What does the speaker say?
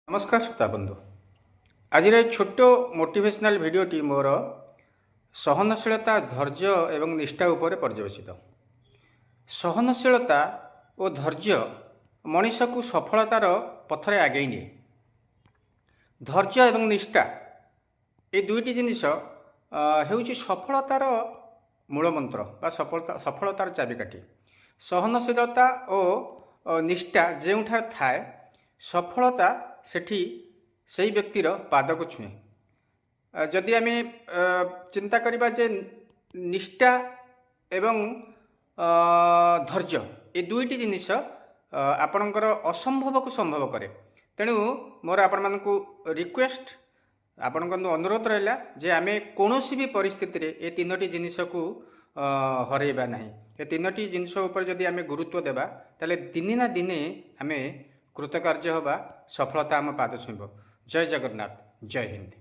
नमस्कार श्रोता बंधु। आज छोट मोटिवेशनल भिडटी मोर सहनशीलता धैर्य एवं निष्ठा उपर पर्यवेसित। सहनशीलता और धैर्य मनीष को सफलतार पथरे आगे निए। धैर्य एवं निष्ठा ये दुईटी जिनिस हेउची सफलतार मूलमंत्र बा सफलतार चाबिकाठी। सहनशीलता और निष्ठा जोठा थाए सफलता सेठी सही व्यक्तिर पाद को छुए। जदि आम चिंता करबा जे निष्ठा एवं धैर्य ये दुईटी जिनिस आपणकर असंभव को संभव करे। तेणु मोर आपण मानकु रिक्वेस्ट आपण अनुरोध रहा जे आम कौन भी परिस्थिति रे ये तीनोटी जिनिस को हरइबा नहीं। ये तीनोटी जिनिस उपर जदि आम गुरुत्व देबा ताले दिने ना दिने आम कृतकार्य होगा, सफलता आम पाद छुईब। जय जगन्नाथ, जय हिंद।